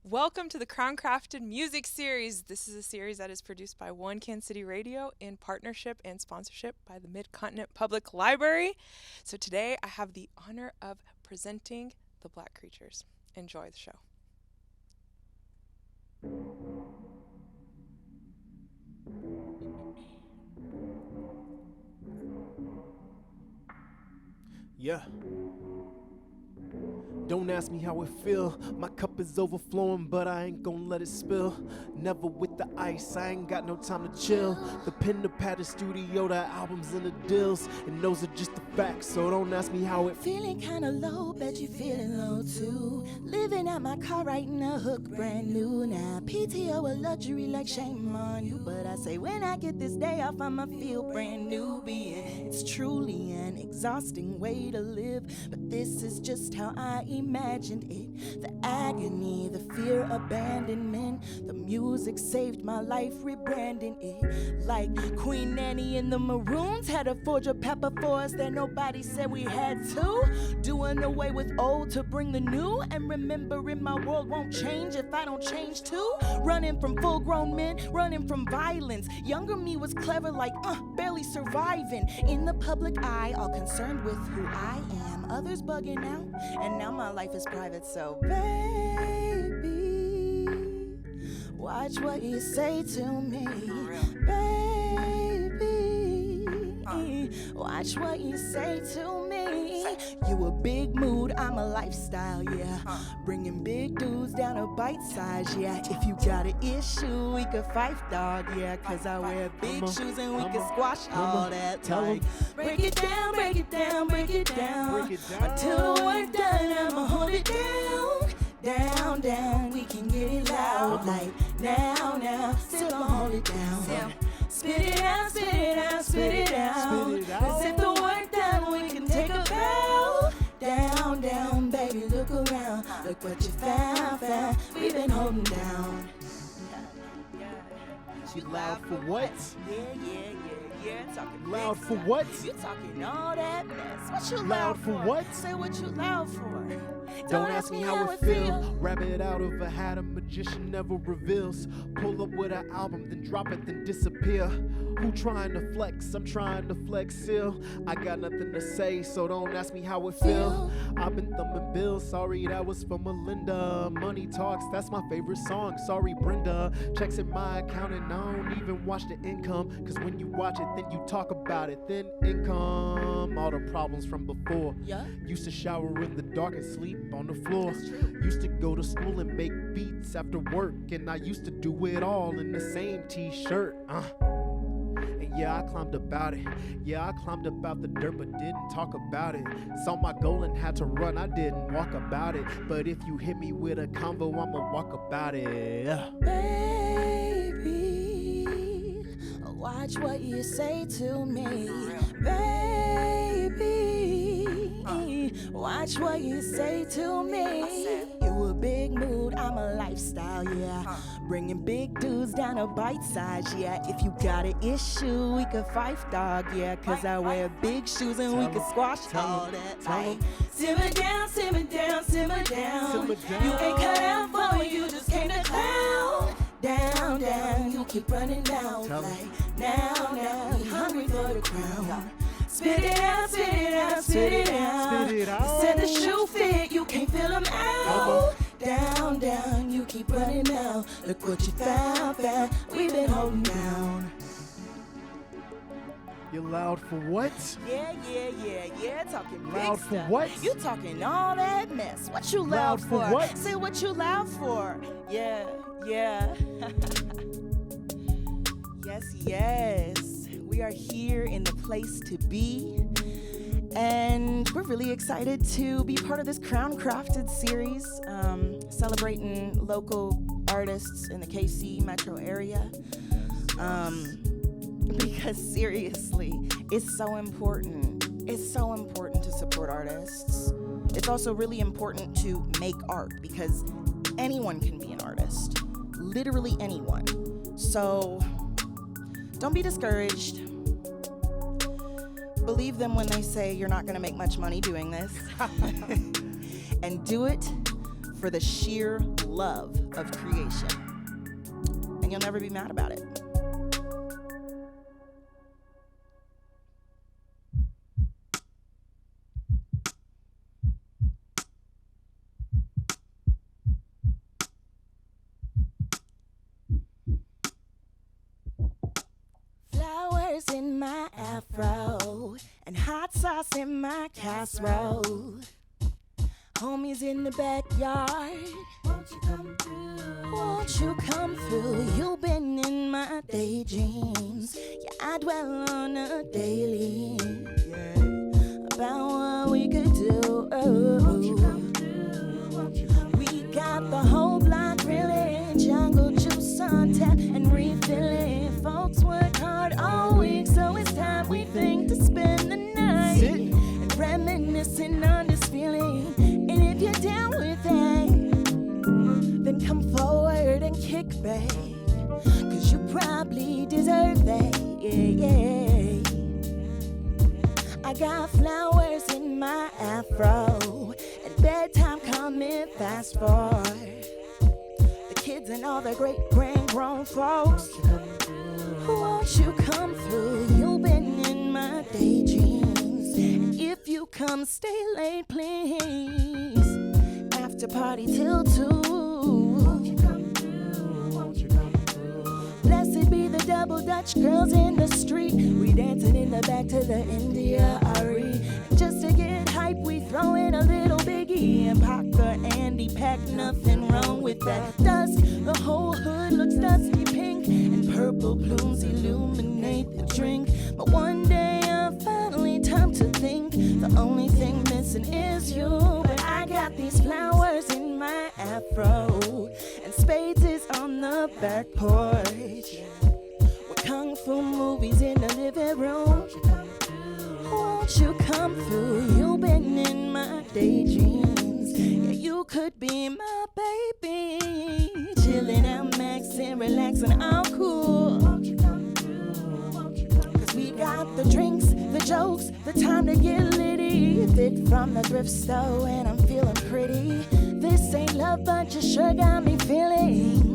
Welcome to the Crown Crafted Music Series. This is a series that is produced by One Kansas City Radio in partnership and sponsorship by the Mid-Continent Public Library. So today I have the honor of presenting the Black Creatures. Enjoy the show. Yeah. Don't ask me how it feel. My cup is overflowing, but I ain't gonna let it spill. Never with the ice, I ain't got no time to chill. The pen, the pad, the studio, the albums and the deals, and those are just the facts, so don't ask me how it Feeling kinda low, bet you feeling low too. Living out my car, writing a hook brand new. Now PTO a luxury, like shame on you. But I say when I get this day off, I'ma feel brand new. Being it's truly an exhausting way to live, but this is just how I imagined it. The agony, the fear, abandonment. The music saved my life, rebranding it. Like Queen Annie and the Maroons had to forge a pepper for us that nobody said we had to. Doing away with old to bring the new. And remembering my world won't change if I don't change too. Running from full grown men, running from violence. Younger me was clever like, barely surviving. In the public eye, all concerned with who I am. Others bugging out, and now my life is private, so baby, watch what you say to me. Baby, watch what you say to me. You a big mood, I'm a lifestyle, yeah. Bringing big dudes down to bite size, yeah. If you got an issue, we could fight, dog, yeah. Cause I wear big shoes and we can squash all that. Like, break it down, break it down, break it down. Until the work done, I'ma hold it down. Down, down, we can get it loud. Like, now, still gon' hold it down. Spit it out, spit it out, spit it out. Cause if the work done, we can take a bow. Down, down, baby, look around. Look what you found. We've been holding down. She loud for what? Yeah, talking Loud big for stuff. what? You talking all that mess. What you Loud for what? Say what you loud for. Don't ask me how it feel. Rabbit out of a hat, a magician never reveals. Pull up with an album, then drop it, then disappear. Who trying to flex? I'm trying to flex still. I got nothing to say, so don't ask me how it feel. I've been thumbing bills, sorry that was for Melinda. Money talks, that's my favorite song, sorry Brenda. Checks in my account and I don't even watch the income. Cause when you watch it, then you talk about it. Then income, all the problems from before. Used to shower in the dark and sleep on the floor. Used to go to school and make beats after work. And I used to do it all in the same t-shirt. And yeah, I climbed about it. Yeah, I climbed about the dirt but didn't talk about it. Saw my goal and had to run, I didn't walk about it. But if you hit me with a combo, I'ma walk about it. Baby, watch what you say to me. Baby, watch what you say to me. You a big mood, I'm a lifestyle, yeah. Bringing big dudes down to bite size, yeah. If you got an issue, we could fight, dog, yeah. Cause I wear big shoes and we can squash all that. Like, simmer down, simmer down, simmer down. You ain't cut out for it, you just came to clown. Down, down, you keep running down. Like, now, you hungry for the crown. Spit it out, spit it out, spit it out. You said the shoe fit, you can't feel them out. Down, down, you keep running down. Look what you found. We've been holding down. You loud for what? Yeah, talking big Loud stuff. for what? You talking all that mess. What you loud for for? what? Say what you loud for. Yeah. Yes. We are here in the place to be. And we're really excited to be part of this Crown Crafted series, celebrating local artists in the KC metro area. Because seriously, it's so important. It's so important to support artists. It's also really important to make art because anyone can be an artist. Literally anyone. So don't be discouraged. Believe them when they say you're not gonna make much money doing this. And do it for the sheer love of creation. And you'll never be mad about it. Flowers in my afro and hot sauce in my casserole. Homies in the backyard. Won't you come through? Won't you come through? You've been in my daydreams. Yeah, I dwell on a daily. Yeah, about what we could do. Won't you come through? Won't you come through? We got the whole block grilling, jungle juice on tap and refilling. Folks work hard all week, so it's time we think to spend the night and reminiscing on this feeling. And if you're down with that, then come forward and kick back, 'cause you probably deserve that. Yeah, yeah. I got flowers in my afro and bedtime coming fast for the kids and all the great grand grown folks. Won't you come through? You've been in my daydreams. And if you come, stay late, please. After party till 2. Won't you come through? Won't you come through? Blessed be the double Dutch girls in the street. We dancing in the back to the India Ari. Just to get hype, we throw in a little Biggie and Pac or Andy Pack. Nothing wrong with that. Dusk, the whole hood looks dusty pink, and purple plumes illuminate the drink. But one day I'm finally time to think. The only thing missing is you. But I got these flowers in my afro, and spades is on the back porch. With kung fu movies in the living room. Won't you come through? You've been in my daydreams. Yeah, you could be my baby. Chilling out, maxing, relaxing, I'm cool. Won't you come through? 'Cause we got the drinks, the jokes, the time to get litty. Fit from the thrift store and I'm feeling pretty. This ain't love, but you sure got me feeling.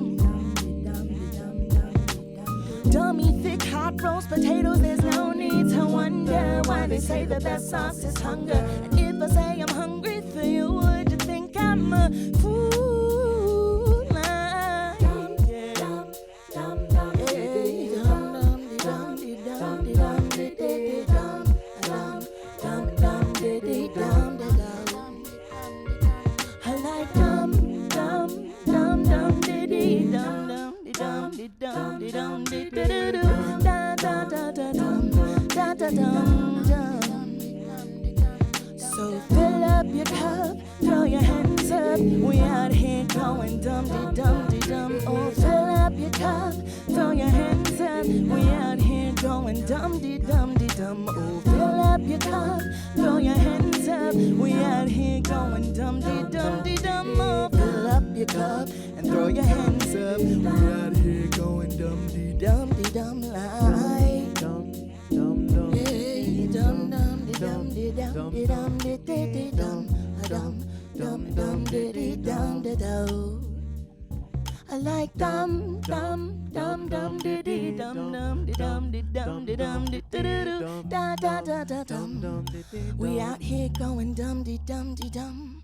Dummy, thick, hot roast potatoes, there's no need to wonder why they say the best sauce is hunger. And if I say I'm hungry for you, would you think I'm a fool? I like dum dum dum dum diddy dum dum dum dum dum dum da da da da dum da da dum dum. So fill up your cup, throw your hands up. We out here going dum dum dum. Oh, fill up your cup, throw your hands up. We out here going dum dum dum. Oh, fill up your cup, throw your hands up. We out here going dum dum dum. Oh, fill up your cup and throw your hands up. We out here going dum dum like dum dum. Yeah, dum dum dum dum dum dum. I like dum dum dum dum diddy dum dum dum dum dum da da da da dum. We out here going dum dum.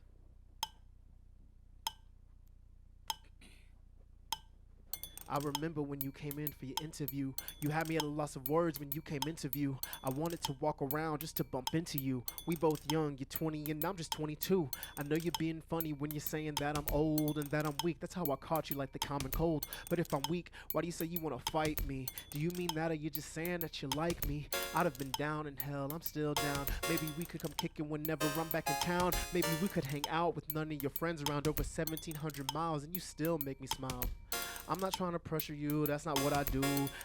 I remember when you came in for your interview. You had me at a loss of words when you came into view. I wanted to walk around just to bump into you. We both young, you're 20 and I'm just 22. I know you're being funny when you're saying that I'm old and that I'm weak. That's how I caught you, like the common cold. But if I'm weak, why do you say you want to fight me? Do you mean that, or you just saying that you like me? I'd have been down in hell, I'm still down. Maybe we could come kicking whenever I'm back in town. Maybe we could hang out with none of your friends around over 1,700 miles and you still make me smile. I'm not trying to pressure you, that's not what I do.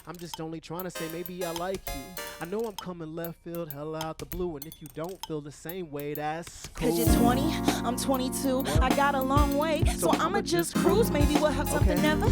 I'm just only trying to say maybe I like you. I know I'm coming left field, hell out the blue. And if you don't feel the same way, that's cool. 'Cause you're 20, I'm 22, I got a long way. So I'ma just cruise, maybe we'll have something never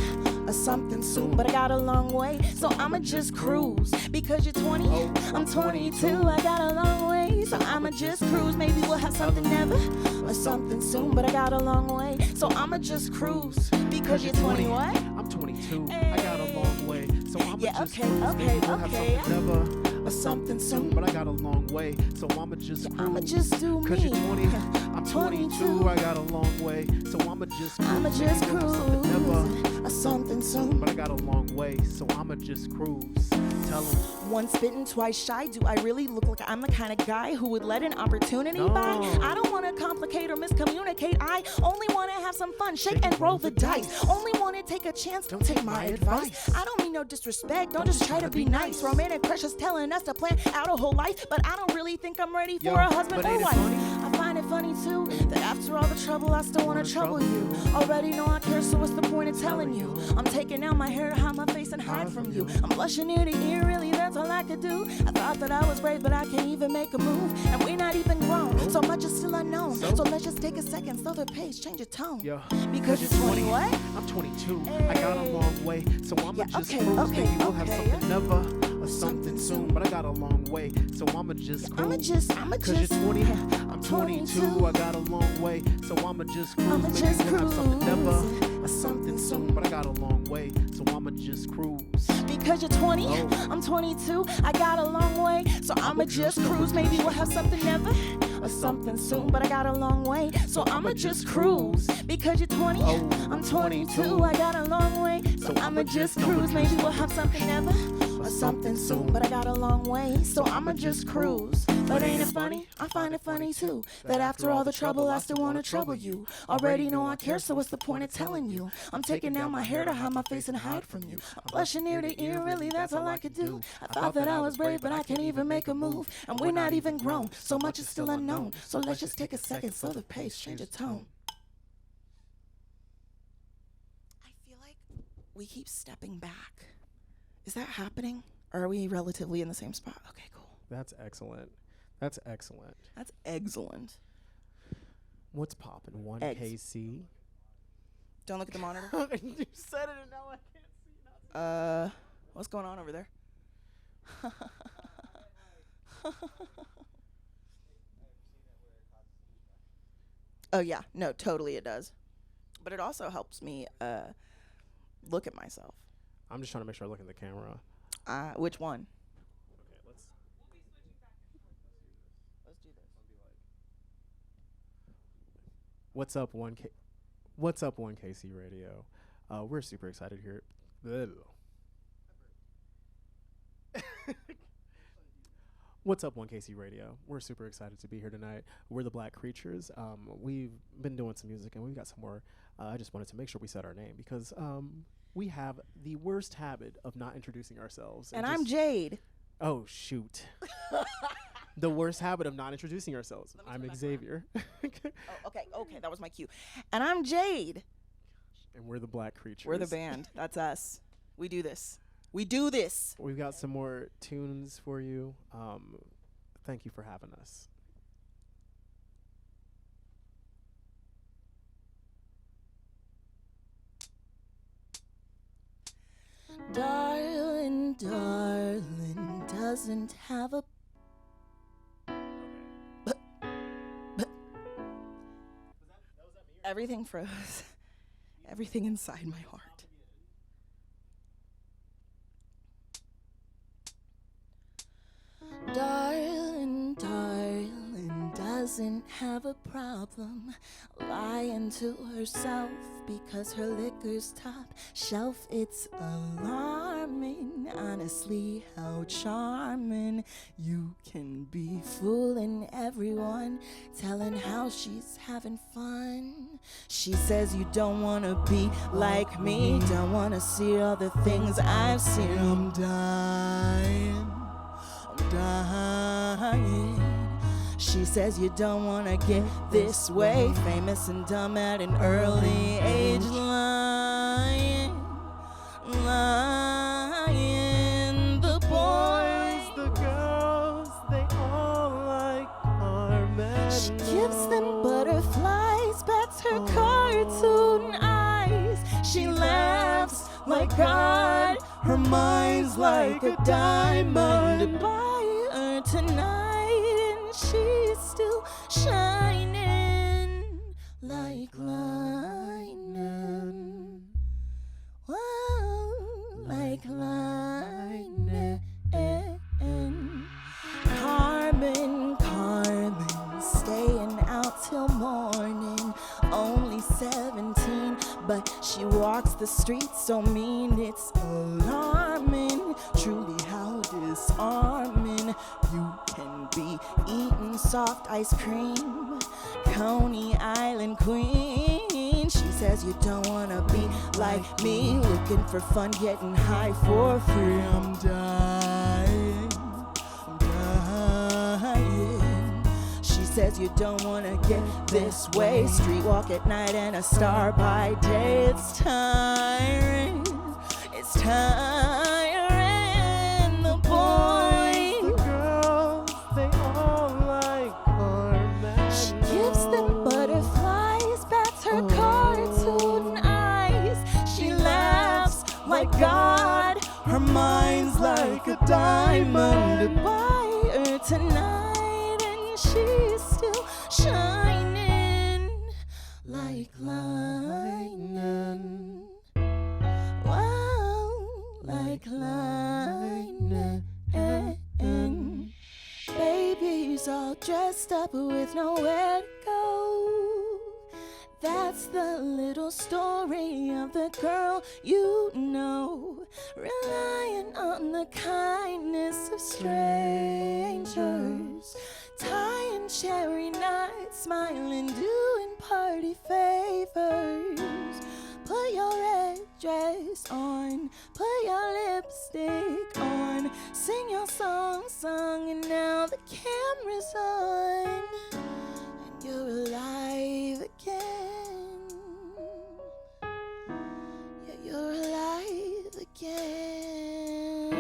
or something soon. But I got a long way, so I'ma just cruise. Because you're 20, I'm 22, I got a long way. So I'ma just cruise, maybe we'll have something never or something soon. But I got a long way, so I'ma just cruise. Because you're 20 what? I'm 22. I got a long way, so I'ma Yeah, just okay, cruise. okay, Maybe we'll have okay. something never, or something soon. But I got a long way, so I'ma just cruise. I'ma just do Cause me. you're 20, I'm 22. I got a long way, so I'ma just cruise. I'ma just Maybe we'll have something never, cruise. Or something soon. but I got a long way, so I'ma just cruise. Tell 'em. Once bitten, twice shy. Do I really look like I'm the kind of guy who would let an opportunity No. by? I don't want to complicate or miscommunicate. I only want to have some fun, shake and roll the dice. Only want to take a chance, don't take my advice. I don't mean no disrespect, don't just try to be nice. Romantic pressure's telling us to plan out a whole life, but I don't really think I'm ready for Yo, a husband but or ain't it wife. funny? I find it funny too that after all the trouble, I still want to trouble you. Already know I care, so what's the point of telling you? I'm taking out my hair to hide my face and hide from you. I'm blushing ear to ear, really, that's all I could do. I thought that I was brave, but I can't even make a move. And we're not even grown, so much is still unknown. So let's just take a second, slow the pace, change your tone. Yo, Because you're 20 what? I'm 22. I got a long way, so I'ma Yeah, just okay, cruise. okay, Maybe we'll have okay. something never, or something soon. But I got a long way, so I'ma just cruise. I'ma just Cause you're 20, I'm 22. I got a long way, so I'ma just cruise. I'ma Maybe just we'll have something never, cruise. or something soon. But I got a long way, so I'ma just cruise. Because you're 20, Oh. I'm 22. I got a long way, so I'ma just cruise. Maybe we'll have something never or something soon. But I got a long way, so I'ma just cruise. Because you're 20, Oh, I'm 22. I got a long way, so I'ma just cruise. Maybe we'll have something never or something soon. But I got a long way, so I'ma just cruise. But ain't it funny? I find it funny too that after all the trouble, I still wanna trouble you. Already know I care, so what's the point of telling you? I'm taking down my hair to hide my face and hide from you. I'm blushing ear to ear, really, that's all I could do. I thought that I was brave, but I can't even make a move. And we're not even grown, so much is still unknown. So let's just take a second, slow the pace, change the tone. I feel like we keep stepping back. Is that happening? Or are we relatively in the same spot? Okay, cool. That's excellent. That's excellent. That's excellent. What's poppin'? One Eggs. KC. Don't look at the monitor. You said it and now I can't see nothing. What's going on over there? Oh yeah, no, totally it does. But it also helps me look at myself. I'm just trying to make sure I look in the camera. Which one? Okay, let's Let's do this. What's up, 1K? What's up, 1KC Radio? We're super excited here. What's up, 1KC Radio? We're super excited to be here tonight. We're the Black Creatures. We've been doing some music, and we've got some more. I just wanted to make sure we said our name because we have the worst habit of not introducing ourselves. And I'm Jade. Oh, shoot. The worst habit of not introducing ourselves. I'm Xavier. Oh, okay, that was my cue. And I'm Jade. And we're the Black Creatures. We're the band. That's us. We do this. We do this. We've got some more tunes for you. Thank you for having us. Darling, darling, doesn't have a everything froze. Everything inside my heart. Darling, darling, doesn't have a problem lying to herself because her liquor's top shelf. It's alarming, honestly, how charming you can be, fooling everyone, telling how she's having fun. She says you don't wanna be like me, don't wanna see all the things I've seen. I'm dying. She says you don't wanna get this way, famous and dumb at an early age. Lying, lying. The boys, The girls, they all like Carmen. she gives them butterflies, bats her cartoon eyes. She laughs like God, her mind's like a diamond. Buy her tonight and she's still shining like lightning. like lightning. Carmen, Carmen, staying out till morning. Only 17, but she walks the streets so mean it's alarming. Truly how disarming. You can be eating soft ice cream, Coney Island queen. She says you don't wanna be like me, looking for fun, getting high for free. I'm dying, I'm dying. She says you don't wanna get this way, street walk at night and a star by day. It's tiring, it's tiring. The boys, The girls, they all like Carmen. she gives them butterflies, bats her cartoon eyes. She laughs like God, her mind's like a diamond. Buy her tonight and she's still shining like lightning. Wow, like lightning. Baby's all dressed up with nowhere to go. That's the little story of the girl you know, relying on the kindness of strangers, tying cherry knots, smiling, doing party favors. Put your red dress on, put your lipstick on, sing your song, and now the camera's on, and you're alive again. Yeah, you're alive again.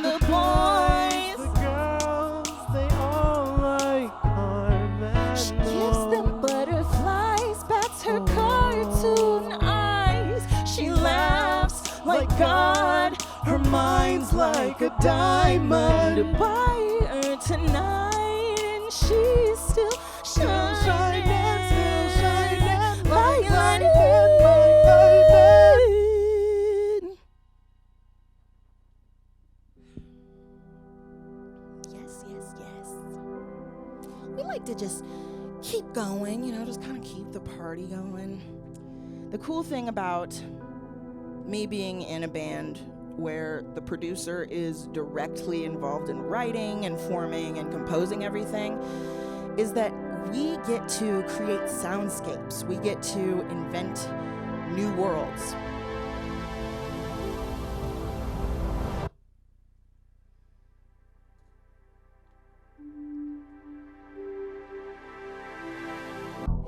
The boys, The girls, they all like Carmen. she gives them butterflies, bats her cartoon eyes. She laughs like God, her mind's like a diamond. Buy her tonight and she's still shining, still shining, like lightning. Yes, yes, yes. We like to just keep going, you know, just kind of keep the party going. The cool thing about me being in a band where the producer is directly involved in writing and forming and composing everything is that we get to create soundscapes. We get to invent new worlds.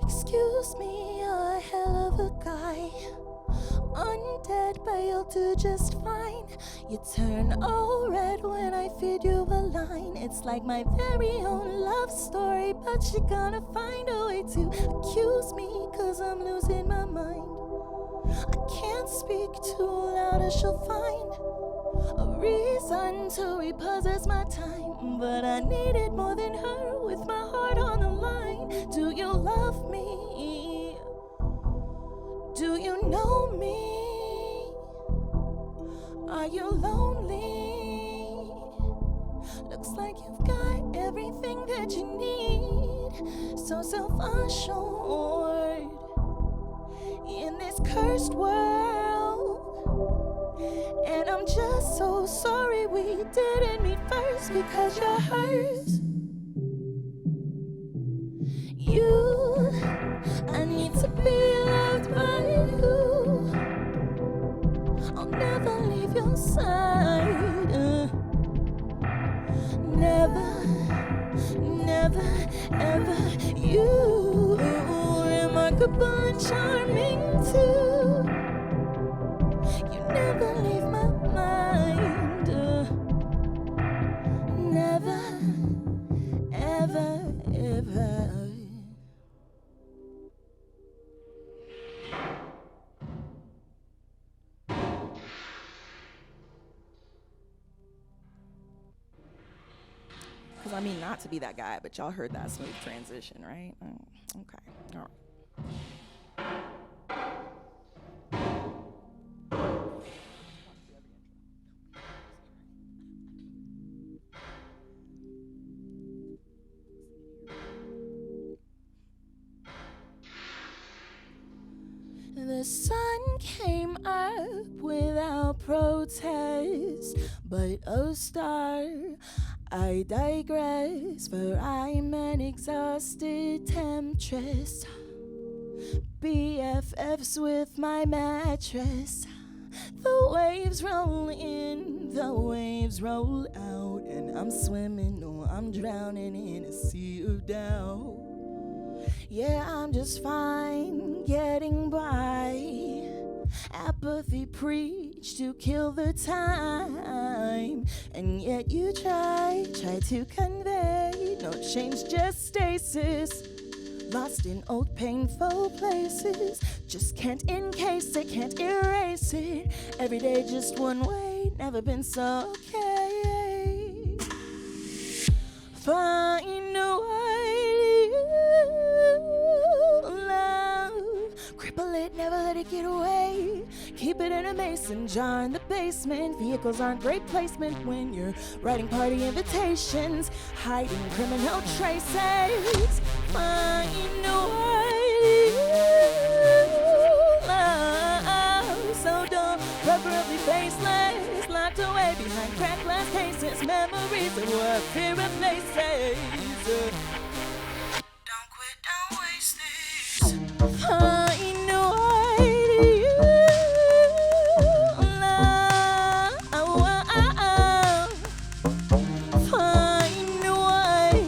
Excuse me, you're a hell of a guy. Undead, but you'll do just fine. You turn all red when I feed you a line. It's like my very own love story, but you're gonna find a way to accuse me, cause I'm losing my mind. I can't speak too loud or she'll find a reason to repossess my time, but I need it more than her with my heart on the line. Do you love me? Do you know me? Are you lonely? Looks like you've got everything that you need. So self-assured in this cursed world. And I'm just so sorry we didn't meet first, because you're hers. You, I need to be loved by you. I'll never leave your side. Never, never, ever. You, remarkable and charming too. You never leave my mind. Never, ever, ever. Because I mean, not to be that guy, but y'all heard that smooth transition, right? Okay, all right. sun came up without protest, but oh star, I digress, for I'm an exhausted temptress. BFFs with my mattress. The waves roll in, the waves roll out, and I'm swimming, no, I'm drowning in a sea of doubt. Yeah, I'm just fine getting by. Apathy preached to kill the time, and yet you try to convey no change, just stasis. Lost in old painful places, just can't encase it, can't erase it. Every day just one way, never been so okay. Find a way to love, cripple it, never let it get away. Keep it in a mason jar in the basement. Vehicles aren't great placement when you're writing party invitations, hiding criminal traces. Find a way to love, so dull, preferably faceless, locked away behind cracked glass cases. Memories of what fear replaces. Don't quit, don't waste this. Find a way to love. Find a way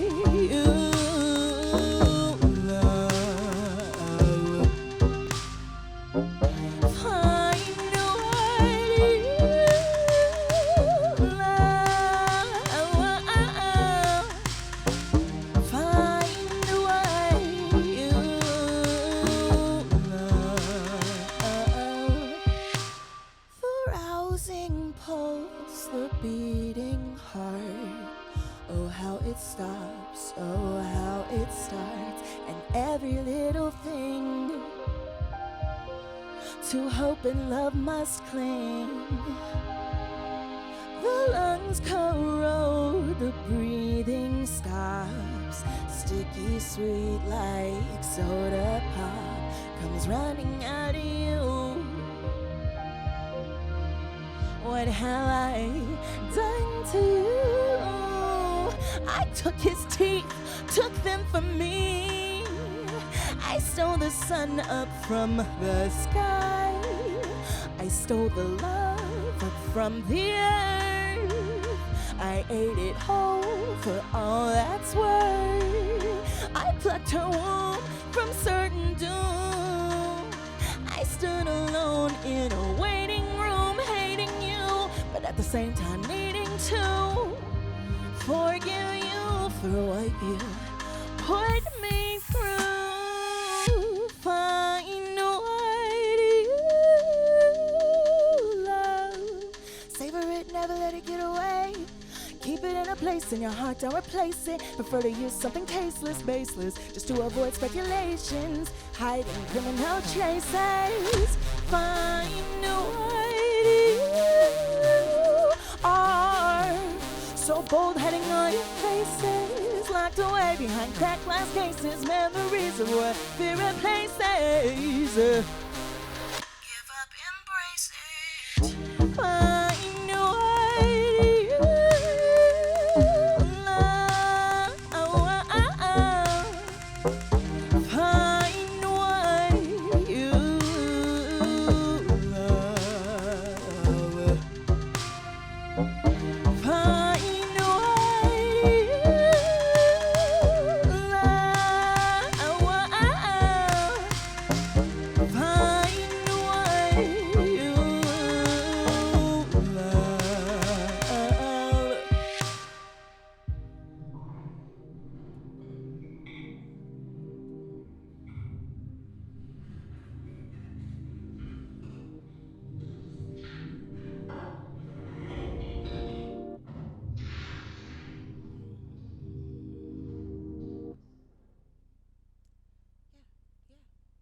to love. Find a way to love. Find a way to love. The rousing pulse, the beating heart. Oh, how it stops, oh, how it starts, and every little thing to hope and love must cling. The lungs corrode, the breathing stops. Sticky sweet like soda pop comes running out of you. What have I done to you? I took his teeth, took them from me. I stole the sun up from the sky. I stole the love up from the earth. I ate it whole for all that's worth. I plucked her womb from certain doom. I stood alone in a waiting room, hating you, but at the same time needing to forgive you for what you put me through. Find a way to love. Savor it, never let it get away. Keep it in a place in your heart, don't replace it. Prefer to use something tasteless, baseless, just to avoid speculations, hiding criminal traces. Find a way to are so bold, heading on your faces, locked away behind cracked glass cases. Memories of what fear replaces. Give up, embrace it. Find a way to love. Find a way to love. Find a way to love. Find a way to love.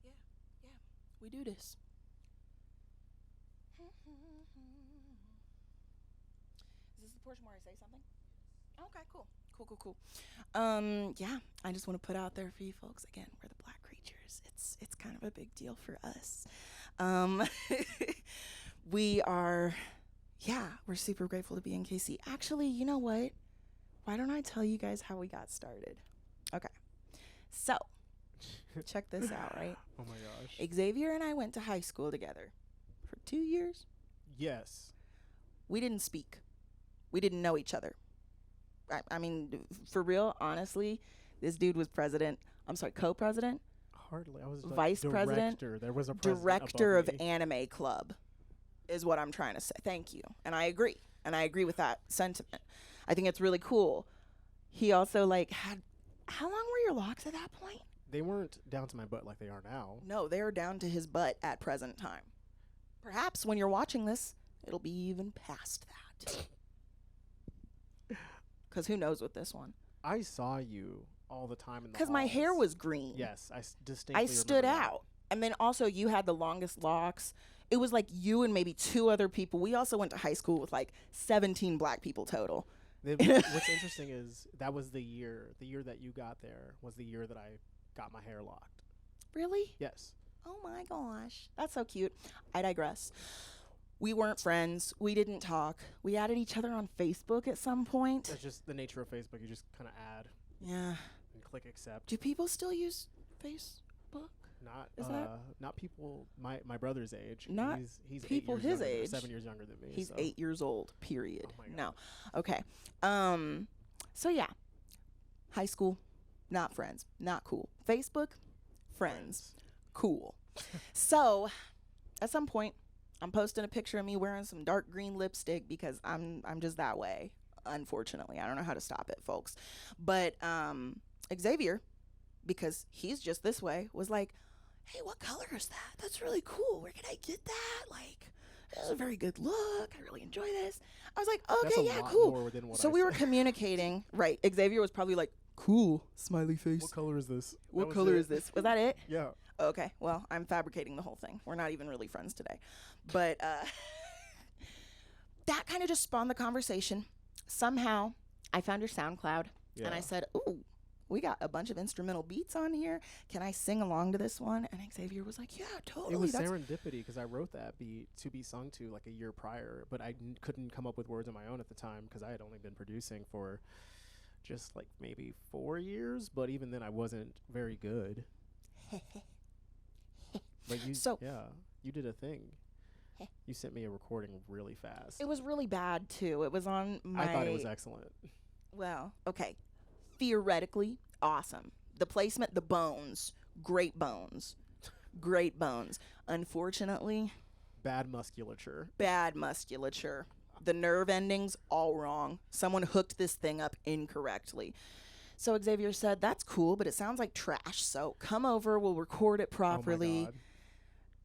Yeah. We do this. Is this the portion where I say something? Okay, cool. Yeah, I just want to put out there for you folks again, we're the Black Creatures. It's kind of a big deal for us. Um, we're super grateful to be in KC. Actually, you know what? Why don't I tell you guys how we got started? Okay. So, check this out, right? Oh my gosh. Xavier and I went to high school together for 2 years. Yes. We didn't speak. We didn't know each other. I mean, for real, honestly, this dude was co-president, Hardly. I was like vice president, There was a president director above of me. Anime Club, is what I'm trying to say. Thank you. And I agree. And I agree with that sentiment. I think it's really cool. He also had, how long were your locks at that point? They weren't down to my butt like they are now. No, they're down to his butt at present time. Perhaps when you're watching this, it'll be even past that. Because who knows with this one? I saw you all the time in the Because my hair halls. was green. Yes, distinctly I stood remember that. out. And then also you had the longest locks. It was like you and maybe 2 other people. We also went to high school with 17 black people total. What's interesting is that was the year that you got there was the year that I got my hair locked. Really? Yes. Oh my gosh. That's so cute. I digress. We weren't friends. We didn't talk. We added each other on Facebook at some point. That's just the nature of Facebook. You just kind of add Yeah. and click accept. Do people still use Facebook? Not people my brother's age. Not he's people 8 years his younger, age. 7 years younger than me. He's so. 8 years old, period. Oh my No. God. Okay. So yeah. High school, not friends. Not cool. Facebook, friends. Cool. So, at some point, I'm posting a picture of me wearing some dark green lipstick because I'm just that way. Unfortunately, I don't know how to stop it, folks. But Xavier, because he's just this way, was like, "Hey, what color is that? That's really cool. Where can I get that? This is a very good look. I really enjoy this." I was like, That's "Okay, a yeah, lot cool." more than what So I we were said. communicating. Right. Xavier was probably like, "Cool, smiley face. What color is this? What color is this?" Was that it? Yeah. Okay, well, I'm fabricating the whole thing. We're not even really friends today. But that kind of just spawned the conversation. Somehow, I found your SoundCloud, and I Yeah. said, "Ooh, we got a bunch of instrumental beats on here. Can I sing along to this one?" And Xavier was like, "Yeah, totally." It was That's serendipity because I wrote that beat to be sung to a year prior, but I couldn't come up with words on my own at the time because I had only been producing for just maybe 4 years, but even then I wasn't very good. But you did a thing. You sent me a recording really fast. It was really bad, too. It was on my... I thought it was excellent. Well, okay. Theoretically, awesome. The placement, the bones, great bones. Great bones. Unfortunately, Bad musculature. bad musculature. The nerve endings, all wrong. Someone hooked this thing up incorrectly. So Xavier said, "That's cool, but it sounds like trash. So come over, we'll record it properly." Oh my God.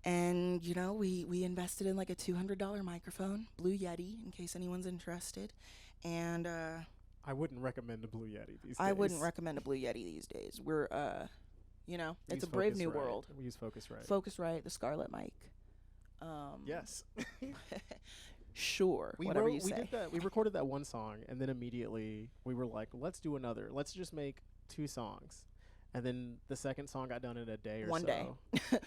And, we invested in a $200 microphone, Blue Yeti, in case anyone's interested. And I wouldn't recommend a Blue Yeti these days. I wouldn't recommend a Blue Yeti these days. We're, We it's use a brave new Focusrite. world. We use Focusrite. Focusrite, the Scarlet mic. Yes. Sure, We whatever wrote- you we say. did that. We recorded that one song, and then immediately we were like, "Let's do another. Let's just make 2 songs." And then the second song got done in a day or One so. day.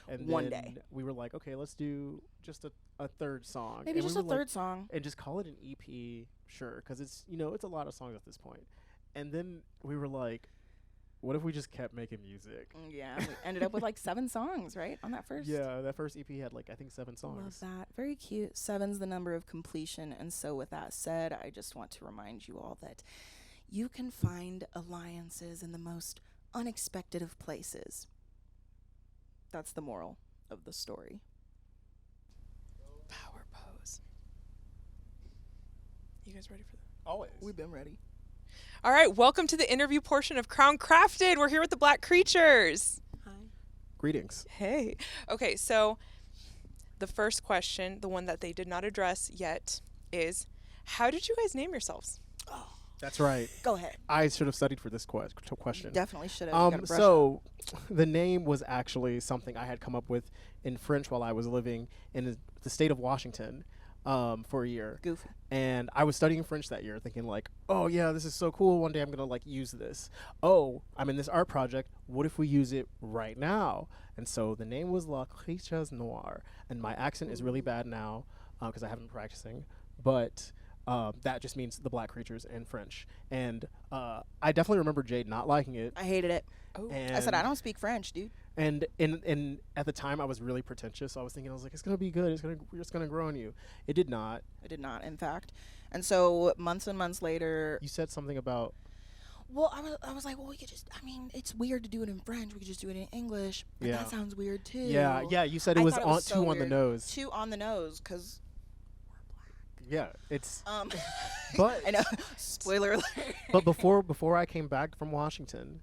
And One then day. we were like, "Okay, let's do just a third song." Maybe And just we a were like- third song. and just call it an EP, sure, because it's it's a lot of songs at this point. And then we were like, "What if we just kept making music?" Yeah, we ended up with 7 songs, right, on that first? Yeah, that first EP had I think 7 Love songs. that. Very cute. 7's the number of completion. And so with that said, I just want to remind you all that you can find alliances in the most unexpected of places. That's the moral of the story. Power pose. You guys ready for that? Always. We've been ready. All right, welcome to the interview portion of Crown Crafted. We're here with the Black Creatures. Hi. Greetings. Hey. Okay, so the first question, the one that they did not address yet, is how did you guys name yourselves? That's right. Go ahead. I should have studied for this question. Definitely should have. So the name was actually something I had come up with in French while I was living in the state of Washington. for a year. Goofy. And I was studying French that year, thinking like, oh yeah, this is so cool. One day I'm gonna like use this. Oh, I'm in this art project. What if we use it right now? And so the name was La Creatures Noires, and my accent is really bad now because I haven't been practicing. But that just means the black creatures in French. And I definitely remember Jade not liking it. I hated it. Oh. I said, I don't speak French, dude. And in at the time I was really pretentious. So I was thinking, I was like, it's gonna be good. It's gonna grow on you. It did not. It did not, in fact. And so months and months later, You said something about well, I was like, well, we could just, I mean, it's weird to do it in French. We could just do it in English. But Yeah. that sounds weird, too. yeah. You said it I was thought on so too on the weird. nose. Too on the nose, because, Yeah, it's. but But I know, spoiler alert. but before I came back from Washington,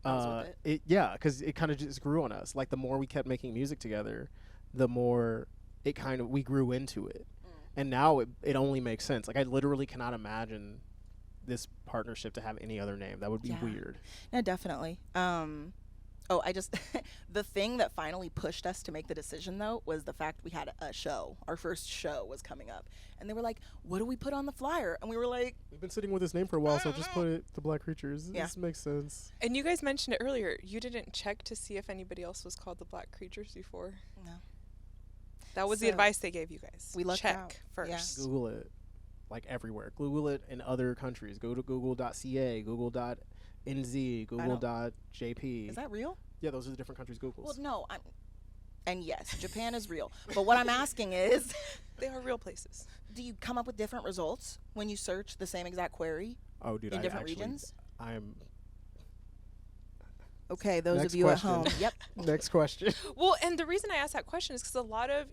That was worth it? because it kind of just grew on us. Like the more we kept making music together, the more it kind of we grew into it, and now it only makes sense. Like I literally cannot imagine this partnership to have any other name. That would be Yeah. weird. No, definitely. I just the thing that finally pushed us to make the decision though was the fact we had a show. Our first show was coming up, and they were like, "What do we put on the flyer?" And we were like, We've been sitting with this name for a while, so just put it the Black Creatures. Yeah. This makes sense. And you guys mentioned it earlier. You didn't check to see if anybody else was called the Black Creatures before. "No." That was the So, advice they gave you guys. we lucked check out. first. Yeah. Google it, like everywhere. Google it in other countries. Go to google.ca, google.nz, google.jp. Is that real? Yeah, those are the different countries Googles. Well, no. And yes, Japan is real. But what I'm asking is, They are real places. do you come up with different results when you search the same exact query Oh, dude, in I different actually, regions? I'm. Okay, those Next of you question. at home. Yep. Next question. Well, and the reason I asked that question is because a lot of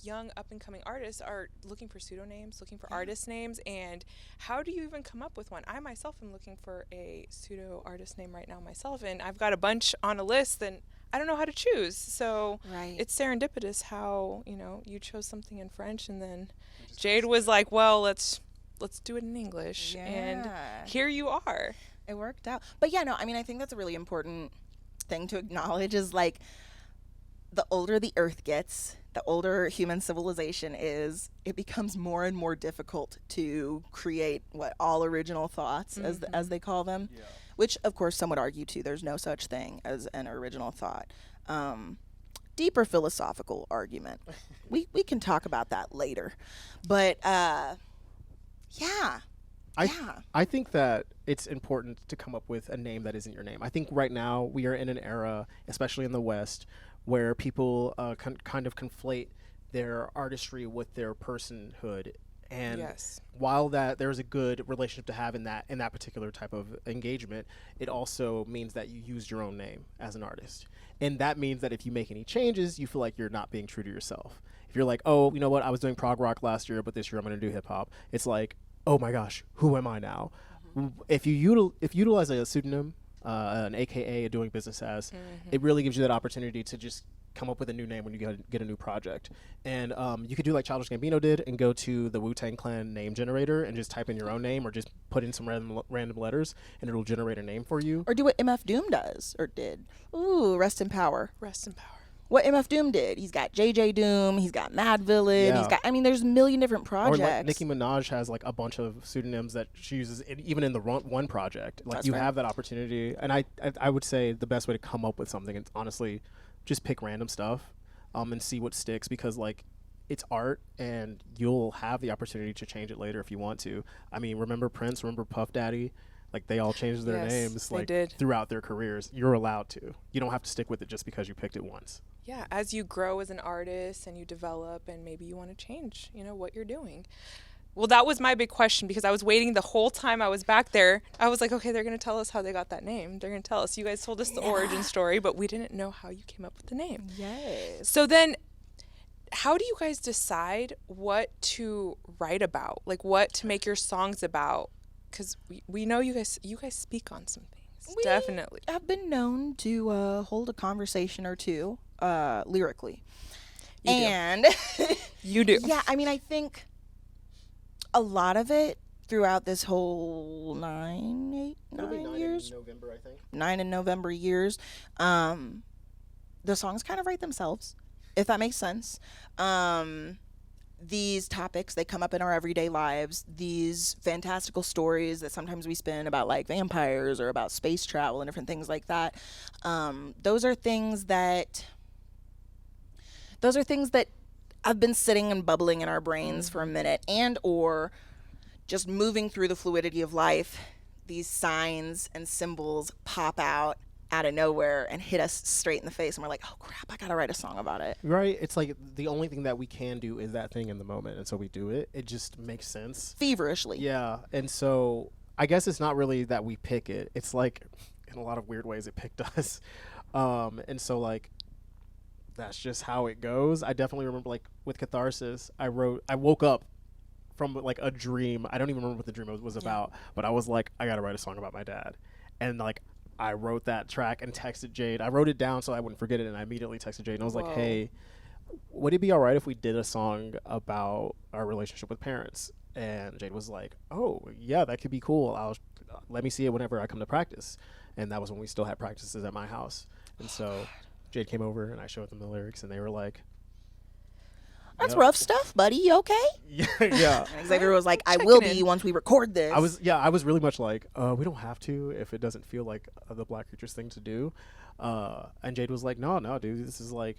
young up and coming artists are looking for pseudonames, looking for artist names, and how do you even come up with one? I myself am looking for a pseudo artist name right now myself, and I've got a bunch on a list, and I don't know how to choose. So Right. it's serendipitous how you chose something in French, and then Jade was like, "Well, let's do it in English," and Yeah. here you are. It worked out. But yeah, no, I mean, I think that's a really important thing to acknowledge is like the older the earth gets, the older human civilization is, it becomes more and more difficult to create all original thoughts as they call them, which of course some would argue too, there's no such thing as an original thought. Deeper philosophical argument. we can talk about that later. But yeah. I think that it's important to come up with a name that isn't your name. I think right now we are in an era, especially in the West, where people kind of conflate their artistry with their personhood. And Yes. while there's a good relationship to have in that particular type of engagement, it also means that you used your own name as an artist. And that means that if you make any changes, you feel like you're not being true to yourself. If you're like, oh, you know what, I was doing prog rock last year, but this year I'm going to do hip hop. It's like, oh my gosh, who am I now? If you utilize a pseudonym, an AKA, doing business as, it really gives you that opportunity to just come up with a new name when you get a new project. And you could do like Childish Gambino did and go to the Wu-Tang Clan name generator and just type in your own name or just put in some random letters and it'll generate a name for you. Or do what MF Doom does or did. Ooh, rest in power. Rest in power. What MF Doom did. He's got JJ Doom, he's got Mad Villain, Yeah. there's a million different projects. Or like Nicki Minaj has like a bunch of pseudonyms that she uses even in the one project. Like That's you fair. have that opportunity. And I would say the best way to come up with something is honestly just pick random stuff and see what sticks, because like it's art and you'll have the opportunity to change it later if you want to. I mean, remember Prince, remember Puff Daddy? Like they all changed their Yes, names they like did. throughout their careers. You're allowed to. You don't have to stick with it just because you picked it once. Yeah, as you grow as an artist and you develop and maybe you want to change, what you're doing. Well, that was my big question because I was waiting the whole time I was back there. I was like, okay, they're going to tell us how they got that name. They're going to tell us. You guys told us the origin story, but we didn't know how you came up with the name. Yes. So then how do you guys decide what to write about? Like what to make your songs about? Because we know you guys speak on some things. Definitely. I've been known to hold a conversation or two lyrically. You do. And You do. yeah, I mean, I think a lot of it throughout this whole 9 years, November, I think. 9 in November years, the songs kind of write themselves, if that makes sense. these topics, they come up in our everyday lives, these fantastical stories that sometimes we spin about like vampires or about space travel and different things like that. Those are things that have been sitting and bubbling in our brains for a minute, and or just moving through the fluidity of life. These signs and symbols pop out of nowhere and hit us straight in the face, and we're like, oh crap, I gotta write a song about it. Right? It's like the only thing that we can do is that thing in the moment, and so we do it. It just makes sense. Feverishly. Yeah, and so I guess it's not really that we pick it. It's like, in a lot of weird ways, it picked us. And so, like, that's just how it goes. I definitely remember, like, with Catharsis, I woke up from, like, a dream. I don't even remember what the dream was about, but I was like, I gotta write a song about my dad. And, like, I wrote that track and texted Jade. I wrote it down so I wouldn't forget it, and I immediately texted Jade, and I was like, hey, would it be all right if we did a song about our relationship with parents? And Jade was like, oh, yeah, that could be cool. Let me see it whenever I come to practice. And that was when we still had practices at my house. And so Jade came over, and I showed them the lyrics, and they were like, that's rough stuff, buddy. You okay? Yeah. And Xavier was like, I will be once we record this. I was really much like, we don't have to if it doesn't feel like the Black Creatures thing to do. And Jade was like, no, dude, this is like,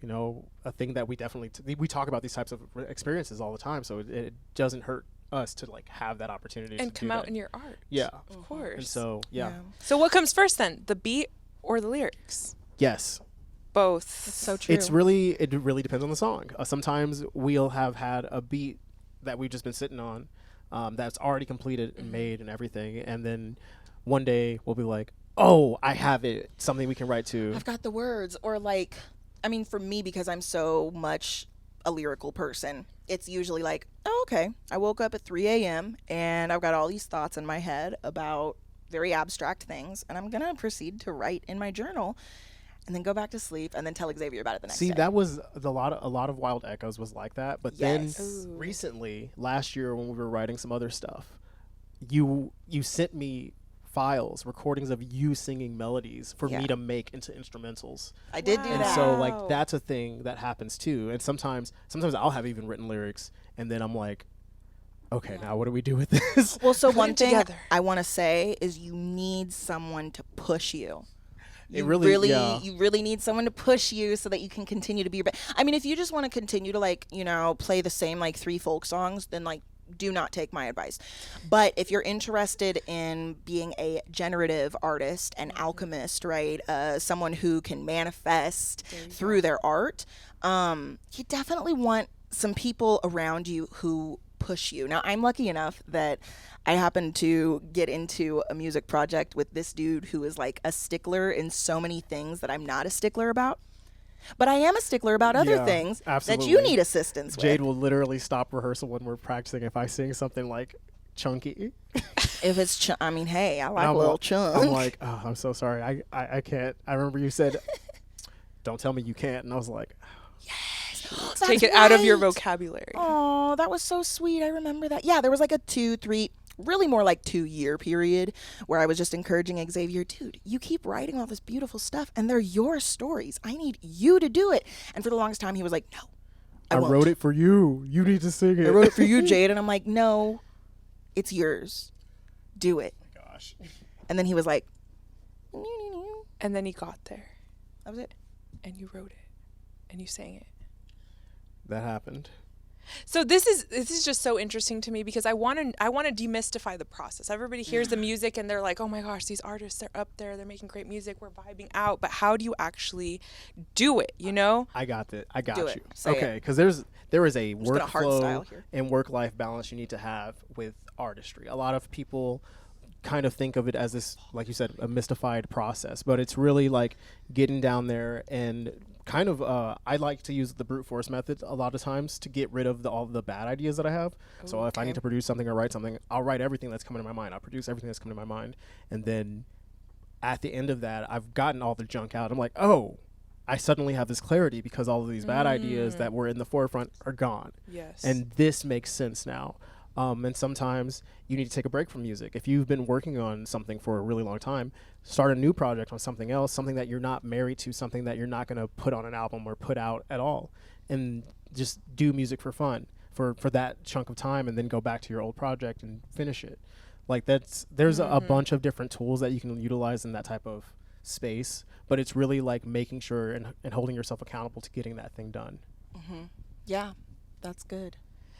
you know, a thing that we definitely we talk about these types of experiences all the time, so it doesn't hurt us to like have that opportunity and to come do out that. in your art. Yeah, of course. And so So what comes first then, the beat or the lyrics? Yes. Both. That's so true. It really depends on the song. Sometimes we'll have had a beat that we've just been sitting on that's already completed and made and everything, and then one day we'll be like, oh, I have it, something we can write to. I've got the words. Or like, I mean, for me, because I'm so much a lyrical person, it's usually like, oh, okay, I woke up at 3 a.m. and I've got all these thoughts in my head about very abstract things, and I'm gonna proceed to write in my journal and then go back to sleep and then tell Xavier about it the next day. See, that was a lot of Wild Echoes was like that. But then recently, last year when we were writing some other stuff, you sent me files, recordings of you singing melodies for me to make into instrumentals. I did do and that. So like that's a thing that happens too. And sometimes I'll have even written lyrics, and then I'm like, okay, now what do we do with this? Well, so one thing I want to say is you need someone to push you. You really need someone to push you so that you can continue to be your best. I mean, if you just want to continue to like, you know, play the same like 3 folk songs, then like do not take my advice. But if you're interested in being a generative artist, an alchemist, right, someone who can manifest through their art, you definitely want some people around you who push you. Now, I'm lucky enough that I happened to get into a music project with this dude who is like a stickler in so many things that I'm not a stickler about. But I am a stickler about other things that you need assistance with. Jade will literally stop rehearsal when we're practicing if I sing something like chunky. If it's I mean, hey, I like a little chunk. I'm like, oh, I'm so sorry. I can't. I remember you said, don't tell me you can't. And I was like, yes. Take it out of your vocabulary. Oh, that was so sweet. I remember that. Yeah, there was like a 2-3, really more like 2-year period where I was just encouraging Xavier, dude, you keep writing all this beautiful stuff and they're your stories. I need you to do it. And for the longest time, he was like, no, I won't. wrote it for you. You need to sing it. I wrote it for you, Jade. And I'm like, no, it's yours. Do it. Oh my gosh. And then he was like, and then he got there. That was it. And you wrote it. And you sang it. That happened. So this is just so interesting to me because I want to demystify the process. Everybody hears the music and they're like, "Oh my gosh, these artists, they're up there, they're making great music, we're vibing out." But how do you actually do it, you know? I got you. Say okay, because there is a workflow and work-life balance you need to have with artistry. A lot of people kind of think of it as this, like you said, a mystified process, but it's really like getting down there and kind of I like to use the brute force method a lot of times to get rid of all the bad ideas that I have. Okay. So if I need to produce something or write something, I'll write everything that's coming to my mind. I'll produce everything that's coming to my mind, and then at the end of that, I've gotten all the junk out. I'm like, oh, I suddenly have this clarity because all of these bad ideas that were in the forefront are gone. Yes. And this makes sense now. And sometimes you need to take a break from music. If you've been working on something for a really long time, start a new project on something else, something that you're not married to, something that you're not going to put on an album or put out at all, and just do music for fun. for that chunk of time and then go back to your old project and finish it. Like there's a bunch of different tools that you can utilize in that type of space, but it's really like making sure and holding yourself accountable to getting that thing done. Yeah, that's good.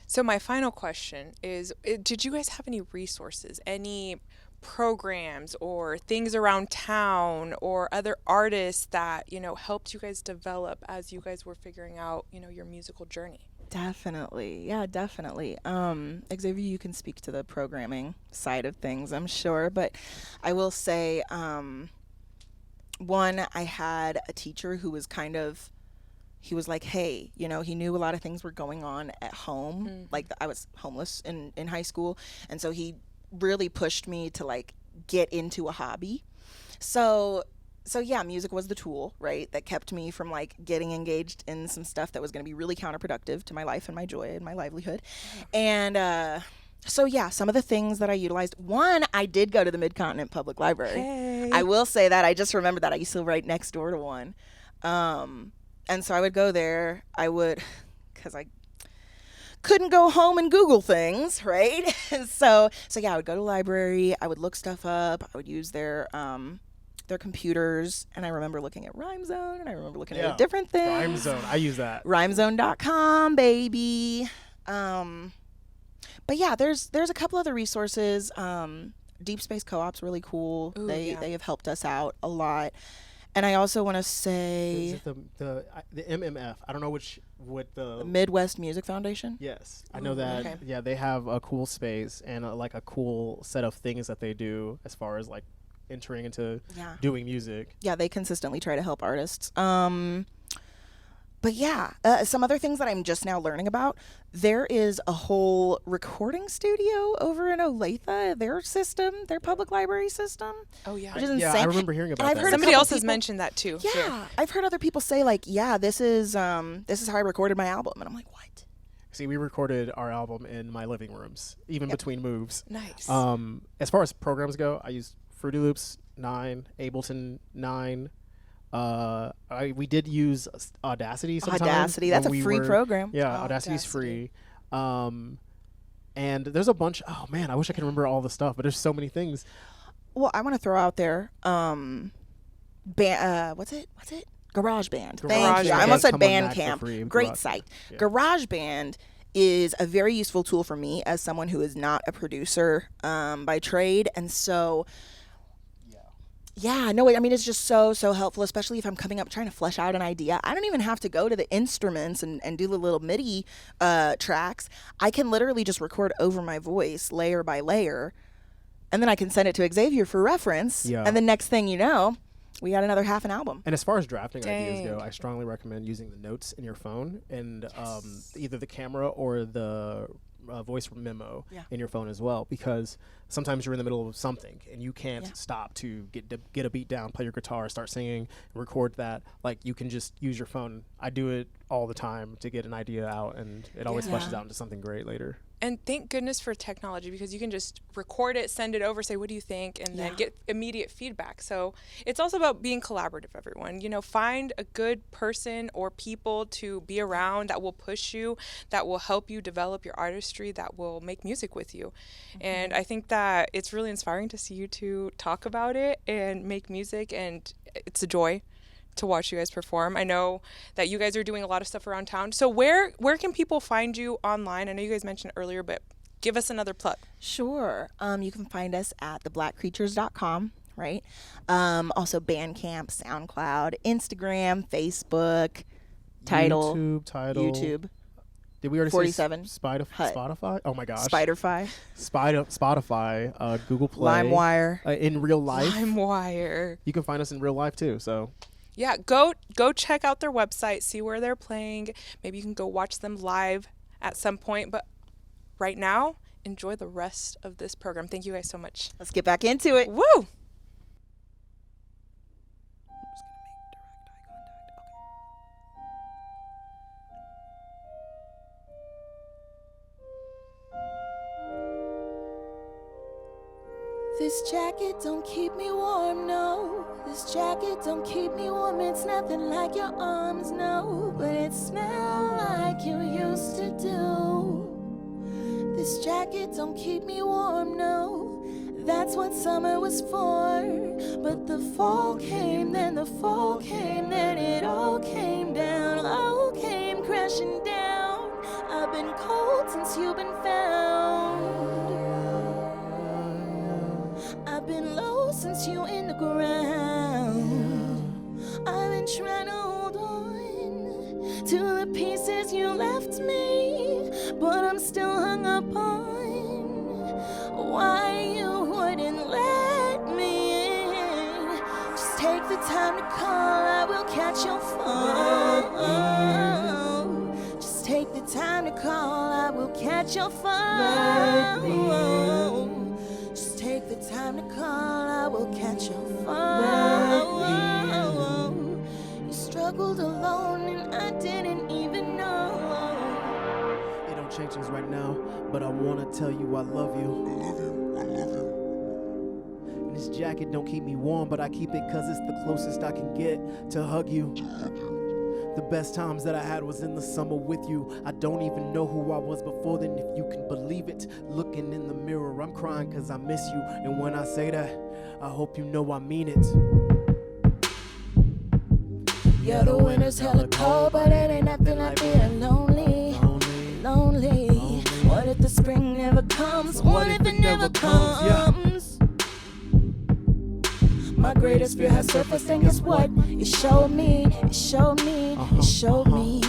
So my final question is, did you guys have any resources, any programs or things around town or other artists that, helped you guys develop as you guys were figuring out, your musical journey? Definitely. Yeah, definitely. Xavier, you can speak to the programming side of things, I'm sure. But I will say, one, I had a teacher who was he was like, hey, he knew a lot of things were going on at home. Like I was homeless in high school. And so he really pushed me to like get into a hobby. So yeah, music was the tool, right, that kept me from like getting engaged in some stuff that was going to be really counterproductive to my life and my joy and my livelihood. And so yeah, some of the things that I utilized. One, I did go to the Mid-Continent Public Library. Hey. I will say that. I just remembered that I used to live right next door to one. And so I would go there. Because I couldn't go home and Google things, right? So yeah, I would go to the library. I would look stuff up. I would use their computers, and I remember looking at RhymeZone, and I remember looking at different things. RhymeZone, I use that. RhymeZone.com, baby. But yeah, there's a couple other resources. Deep Space Co-op's really cool. Ooh, they have helped us out a lot. And I also want to say Is it the MMF. I don't know what the Midwest Music Foundation. Yes, I know that. Okay. Yeah, they have a cool space and like a cool set of things that they do as far as like entering into doing music. Yeah, they consistently try to help artists. But yeah, some other things that I'm just now learning about. There is a whole recording studio over in Olathe, their public library system. Oh, yeah. Which is insane. I remember hearing about I've that. heard Somebody couple else has people- mentioned that too. Yeah, here. I've heard other people say like, yeah, this is how I recorded my album, and I'm like, what? See, we recorded our album in my living rooms, even between moves. Nice. As far as programs go, I used Fruity Loops 9, Ableton 9. We did use Audacity sometimes. Audacity, that's a free program. Yeah, Audacity's free. And there's a bunch. Oh man, I wish I could remember all the stuff, but there's so many things. Well, I want to throw out there, what's it? GarageBand. Thank you. I almost said Bandcamp. Great site. Yeah. GarageBand is a very useful tool for me as someone who is not a producer by trade, and so. Yeah, no, I mean, it's just so helpful, especially if I'm coming up trying to flesh out an idea. I don't even have to go to the instruments and do the little MIDI tracks. I can literally just record over my voice layer by layer, and then I can send it to Xavier for reference. Yeah. And the next thing you know, we got another half an album. And as far as drafting ideas Dang. go, I strongly recommend using the notes in your phone and either the camera or the voice memo in your phone as well, because sometimes you're in the middle of something and you can't stop to get a beat down, play your guitar, start singing, record that. Like, you can just use your phone. I do it all the time to get an idea out, and it always fleshes out into something great later. And thank goodness for technology, because you can just record it, send it over, say, what do you think? And then get immediate feedback. So it's also about being collaborative, everyone. Find a good person or people to be around that will push you, that will help you develop your artistry, that will make music with you. And I think that it's really inspiring to see you two talk about it and make music, and it's a joy to watch you guys perform. I know that you guys are doing a lot of stuff around town. So where can people find you online? I know you guys mentioned earlier, but give us another plug. Sure. You can find us at theblackcreatures.com, right? Also Bandcamp, SoundCloud, Instagram, Facebook, YouTube. Did we already 47. say Spotify? Oh my gosh. Spiderfy. Spotify, Google Play. LimeWire. In real life. LimeWire. You can find us in real life too, so. Yeah, go check out their website, see where they're playing. Maybe you can go watch them live at some point. But right now, enjoy the rest of this program. Thank you guys so much. Let's get back into it. Woo! This jacket don't keep me warm, no. This jacket don't keep me warm. It's nothing like your arms, no. But it smells like you used to do. This jacket don't keep me warm, no. That's what summer was for. But the fall came, then the fall came, then it all came down, all came crashing down. I've been cold since you've been found. I've been low since you in the ground. I've been trying to hold on to the pieces you left me, but I'm still hung up on why you wouldn't let me in. Just take the time to call, I will catch your phone. Just take the time to call, I will catch your phone. Just take the time to call, I will catch your phone. You struggled alone and I didn't even know. It don't change things right now, but I wanna tell you I love you. I love you. I love you. And this jacket don't keep me warm, but I keep it cause it's the closest I can get to hug you. The best times that I had was in the summer with you. I don't even know who I was before then, if you can believe it. Looking in the mirror, I'm crying cause I miss you. And when I say that, I hope you know I mean it. Yeah, the winter's hella cold, but it ain't nothing like being lonely. Lonely. What if the spring never comes? What if it never comes? My greatest fear has surfaced, and guess what? It showed me, it showed me, it showed me.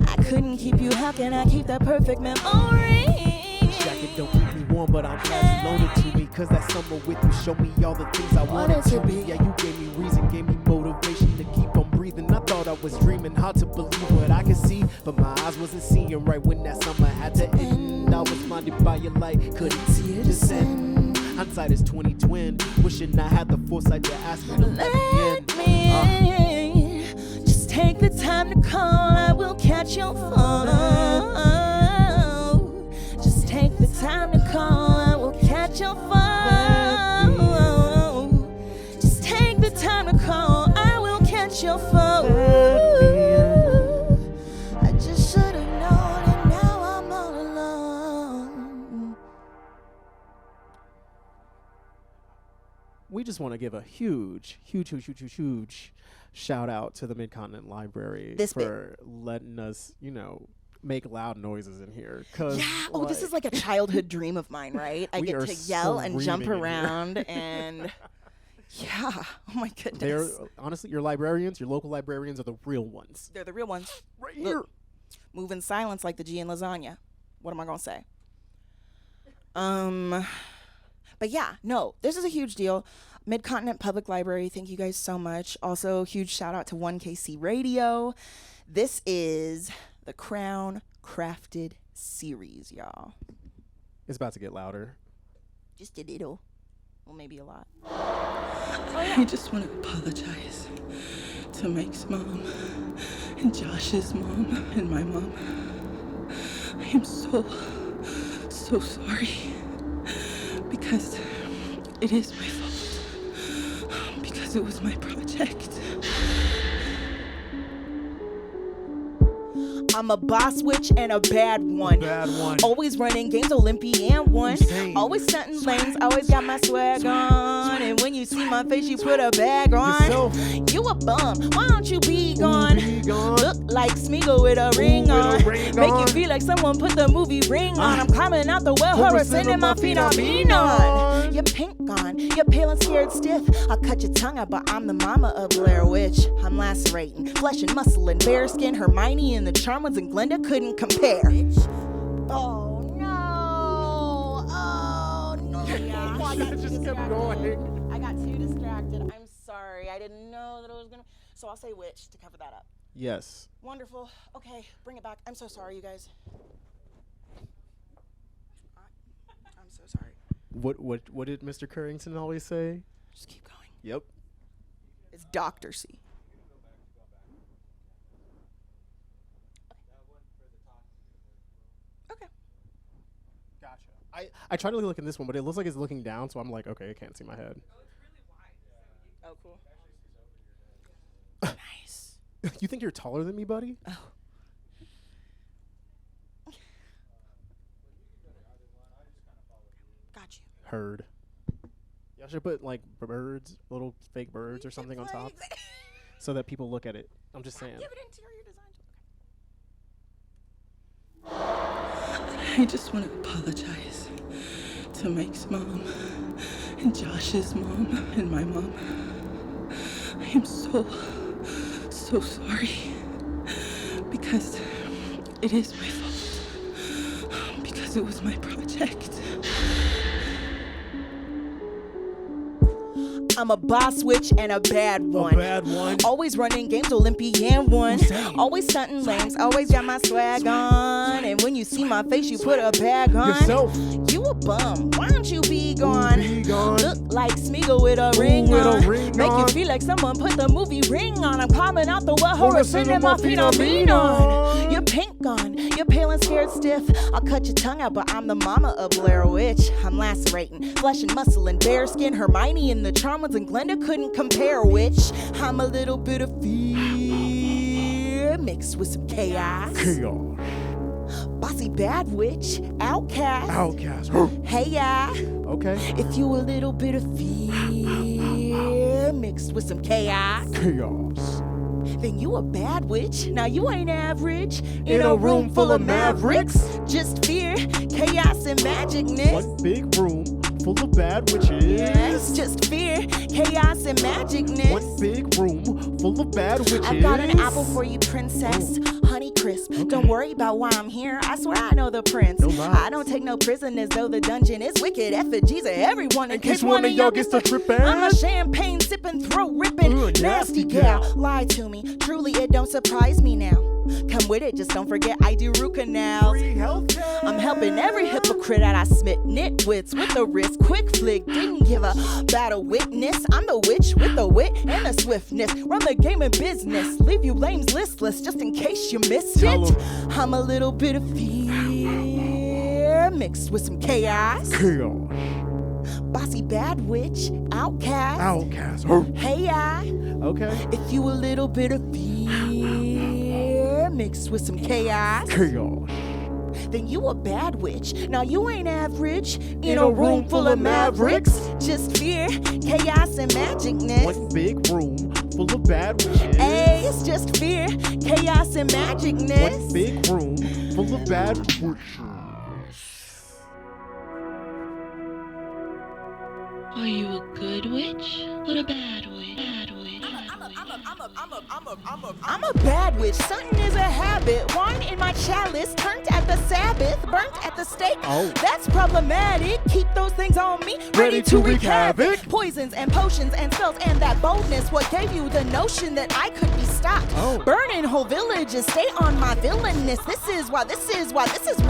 I couldn't keep you, how can I keep that perfect memory? Jacket don't keep me warm, but I'm glad you loaned it to me. Cause that summer with you showed me all the things I wanted to be. Yeah, you gave me reason, gave me motivation to keep on breathing. I thought I was dreaming, hard to believe what I could see, but my eyes wasn't seeing right when that summer had to end. I was blinded by your light, couldn't see it descend. Hindsight is 2020, wishing I had the foresight to ask you to let me in. Just take the time to call, I will catch your phone. Just take the time to call, I will catch your phone. Just take the time to call, I will catch your phone. I just should have known, and now I'm all alone. We just want to give a huge shout out to the Mid-Continent Library for letting us, make loud noises in here. Yeah. Oh, this is like a childhood dream of mine, right? I get to yell and jump around and yeah. Oh my goodness. They're honestly, your librarians, your local librarians are the real ones. They're the real ones. Right here. Look, move in silence like the G in lasagna. What am I gonna say? But yeah, no, this is a huge deal. Mid-Continent Public Library, thank you guys so much. Also, huge shout out to 1KC Radio. This is the Crown Crafted series, y'all. It's about to get louder. Just a little. Well, maybe a lot. I just want to apologize to Mike's mom and Josh's mom and my mom. I am so sorry because it is my fault, because it was my project. I'm a boss witch and a bad one. Always running games, Olympian one. Always stunting lanes, always got my swag on. And when you see my face, you put a bag on. You a bum, why don't you be gone? Look like Smeagol with a ring on. Make you feel like someone put the movie Ring on. I'm climbing out the well, harassing my feet on being on. You're pink gone, you're pale and scared stiff. I'll cut your tongue out, but I'm the mama of Blair Witch. I'm lacerating, flesh and muscle and bare skin. Hermione and the charm ones and Glenda couldn't compare. Oh no! Oh no! Yeah, I just kept going. I got too distracted. I'm sorry. I didn't know that it was gonna. So I'll say witch to cover that up. Yes. Wonderful. Okay, bring it back. I'm so sorry, you guys. I'm so sorry. What did Mr. Currington always say? Just keep going. Yep. It's Dr. C. Okay. Gotcha. I tried to look in this one, but it looks like it's looking down, so I'm like, okay, I can't see my head. Oh, cool. Nice. You think you're taller than me, buddy? Oh. Heard. Y'all should put like birds, little fake birds or something on top, so that people look at it. I'm just saying. Give it interior design. I just want to apologize to Mike's mom and Josh's mom and my mom. I am so sorry because it is my fault, because it was my project. I'm a boss witch and a bad one. A bad one. Always running games, Olympian one. Always stunting lanes, always got my swag on. And when you see my face, you put a bag on. Yourself. You a bum, why don't you be gone? Be gone. Look like Smeagol with a ring with a on. ring Make on. you feel like someone put the movie Ring on. I'm climbing out the well, harassing in my feet on bean on. You're pink on, you're pale and scared stiff. I'll cut your tongue out, but I'm the mama of Blair Witch. I'm lacerating, flesh and muscle and bare skin. Hermione and the charm ones and Glenda couldn't compare, which I'm a little bit of fear mixed with some chaos. Chaos. Bossy bad witch, outcast. Outcast. Hey, yeah. Okay. If you a little bit of fear mixed with some chaos, Chaos. then you a bad witch. Now you ain't average. In a room full of mavericks. Just fear, chaos, and magicness. One big room full of bad witches. Yes, just fear, chaos, and magicness. One big room full of bad witches. I've got an apple for you, princess. Honey crisp. Don't worry about why I'm here. I swear I know the prince. No lies. I don't take no prisoners, though the dungeon is wicked. Effigies of everyone in case one of y'all gets to trippin'. I'm a champagne sipping, throat ripping, Ooh, nasty nasty gal. gal. Lie to me. Truly, it don't surprise me now. Come with it, just don't forget I do root canals. Free healthcare. I'm helping every hypocrite that I smit nitwits with the wrist. Quick flick, didn't give a battle witness. I'm the witch with the wit and the swiftness. Run the game in business. Leave you lames listless just in case you missed Tell it. 'em. I'm a little bit of fear mixed with some chaos. Chaos. Bossy bad witch, outcast. Outcast. Hey, Okay. if you a little bit of fear mixed with some chaos, Chaos. then you a bad witch. Now you ain't average. In a room full of mavericks, just fear, chaos, and magicness. One big room full of bad witches. Hey, it's just fear, chaos, and magicness. One big room full of bad witches. Are you a good witch or a bad witch? Bad witch. I'm a bad witch. Something is a habit. Wine in my chalice, turned at the Sabbath, burnt at the stake. Oh. That's problematic. Keep those things on me, Ready to wreak havoc. Poisons and potions and spells and that boldness. What gave you the notion that I could be stopped? Oh. Burning whole villages, stay on my villainous. This is why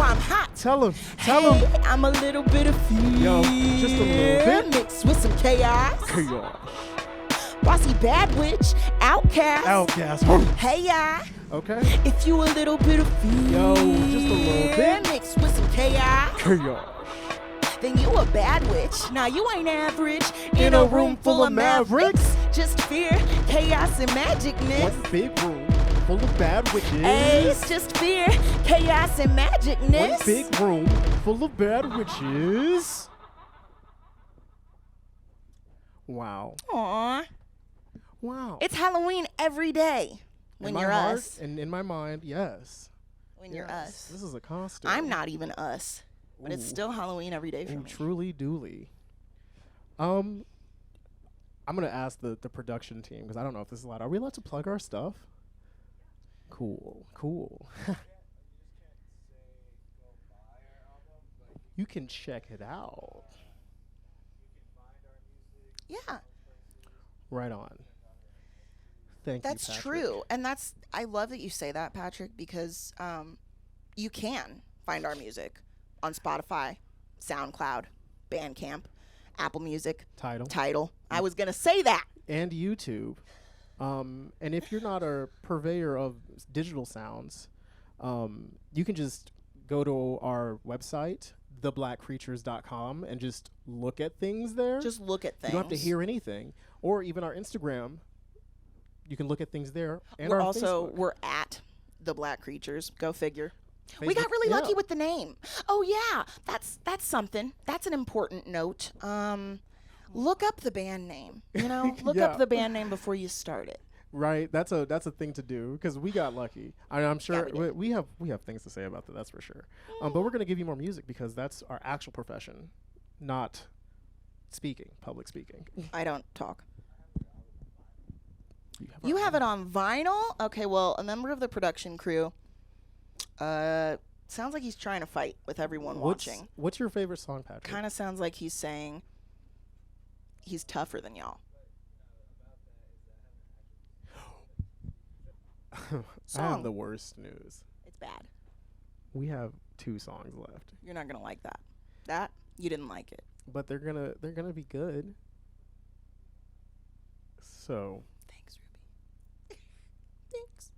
I'm hot. Tell him. Hey, I'm a little bit of fear. Yo, just a little bit. Mixed with some chaos. Chaos. Bossy bad witch, outcast. Outcast. Hey, Okay. if you a little bit of fear. Yo, just a little bit. Mixed with some chaos. Chaos. Then you a bad witch. Now you ain't average. In a room full of mavericks. Just fear, chaos, and magicness. One big room full of bad witches. Hey, it's just fear, chaos, and magicness. One big room full of bad witches. Wow. Aw. Wow. It's Halloween every day when in you're my heart us. and in my mind, yes. When you're Yes. us. This is a costume. I'm not even us, but it's Ooh. still Halloween every day for And me. truly dooley. I'm gonna ask the production team because I don't know if this is allowed. Are we allowed to plug our stuff? Cool. You can check it out. Yeah, Right on. Thank that's you, Patrick. true. And I love that you say that, Patrick, because you can find our music on Spotify, SoundCloud, Bandcamp, Apple Music, Tidal. I was going to say that. And YouTube. And if you're not a purveyor of digital sounds, you can just go to our website, theblackcreatures.com, and just look at things there. Just look at things. You don't have to hear anything. Or even our Instagram, you can look at things there. And We're our also, Facebook. we're at The Black Creatures. Go figure. We got really lucky with the name. Oh yeah, that's something. That's an important note. Look up the band name. You know, look up the band name before you start it. Right, that's a thing to do because we got lucky. I'm sure we have things to say about that. That's for sure. But we're gonna give you more music because that's our actual profession, not public speaking. I don't talk. You have it on vinyl? Okay, well, a member of the production crew. Sounds like he's trying to fight with everyone watching. What's your favorite song, Patrick? Kind of sounds like he's saying he's tougher than y'all. I have the worst news. It's bad. We have 2 songs left. You're not gonna like that. That you didn't like it. But they're gonna be good. So Thanks, Ruby. Thanks.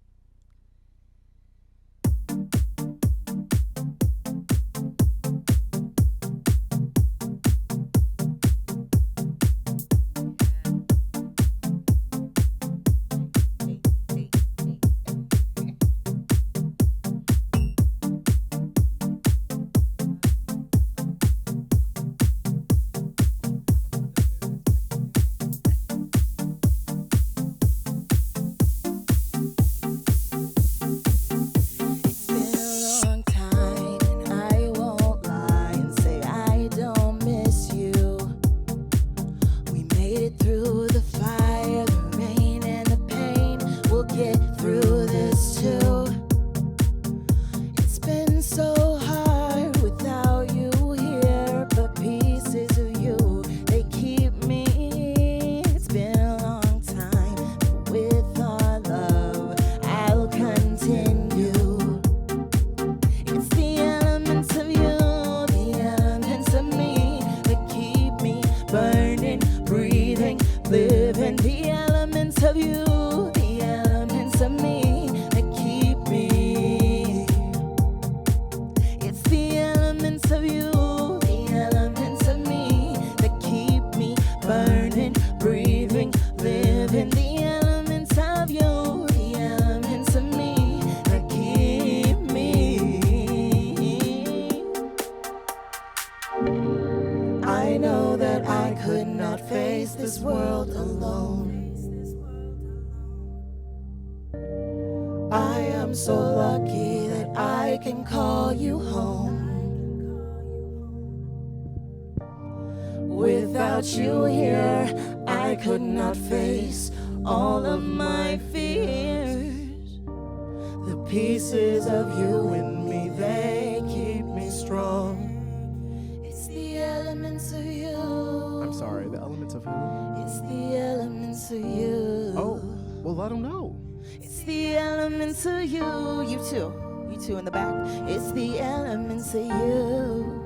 You in the back. It's the elements of you.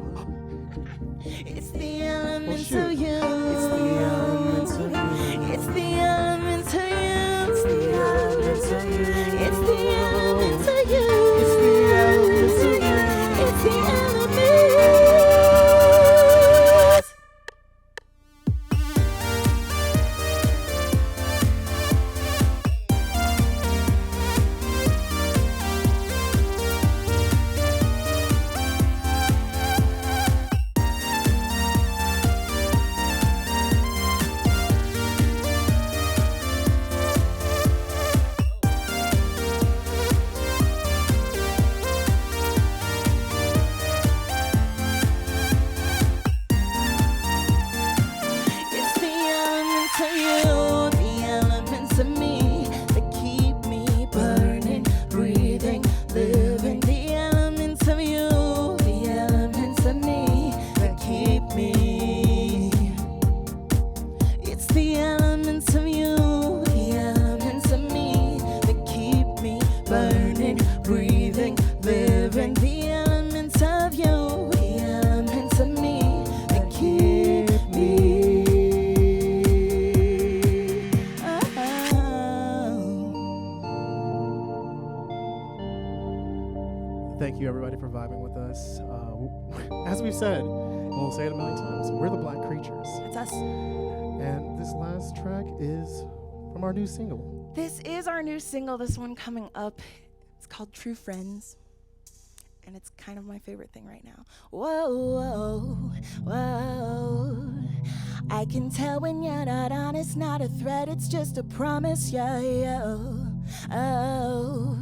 It's the elements of you. It's the elements of you. It's the elements of you. It's the elements of you. It's the elements of you. It's the elements of you. It's the elements. Thank you, everybody, for vibing with us. As we've said, and we'll say it a million times, we're the Black Creatures. That's us. And this last track is from our new single. This is our new single. This one coming up. It's called True Friends. and it's kind of my favorite thing right now. Whoa, whoa, whoa. I can tell when you're not honest, not a threat, it's just a promise, yeah, yeah. Oh,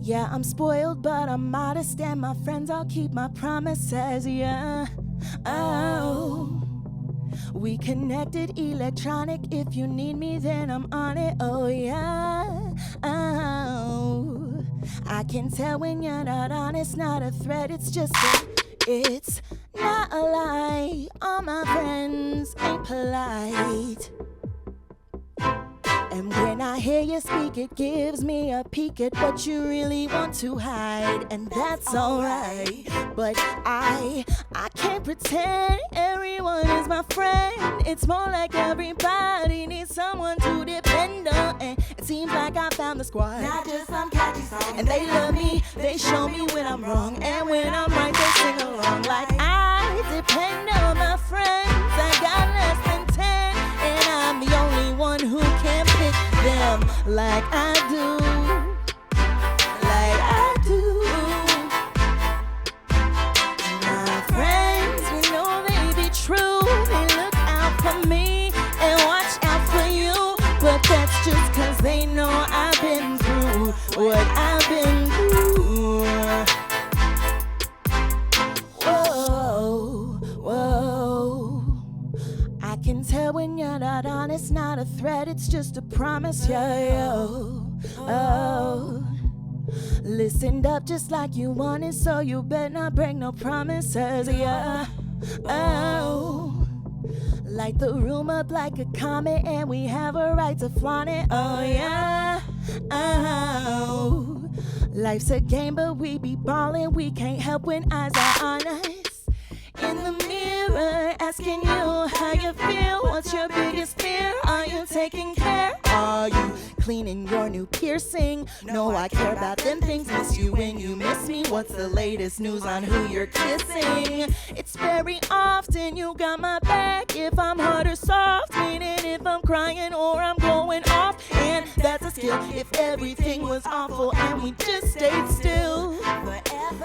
yeah, I'm spoiled, but I'm modest, and my friends all keep my promises, yeah. Oh, we connected electronic, if you need me, then I'm on it, oh, yeah. Oh, I can tell when you're not honest, not a threat, it's just it's not a lie. All my friends ain't polite. And when I hear you speak, it gives me a peek at what you really want to hide. And that's alright. But I can't pretend everyone is my friend. It's more like everybody needs someone to depend on. And it seems like I found the squad. Not just some catchy song. And they love me, they show me when I'm wrong. And when I'm right, they sing along. Like I depend on my friends. I got less than 10. And I'm the only one who can pick them like I do. Like I do. My friends, you know they be true. They look out for me and watch out for you. But that's just cause they know I've been through what I've been through. Whoa, whoa. I can tell when you're not honest, not a threat, it's just a promise, yeah, oh. Listened up just like you wanted, so you better not break no promises, yeah, oh. Light the room up like a comet, and we have a right to flaunt it, oh yeah, oh. Life's a game, but we be ballin', we can't help when eyes are on us. In the mirror, asking you how you feel. What's your biggest fear? Are you taking care? Are you cleaning your new piercing? No, I care about them things. Miss you when you miss me. What's the latest news on who you're kissing? It's very often you got my back. If I'm hard or soft, meaning if I'm crying or I'm going off. And that's a skill. If everything was awful and we just stayed still,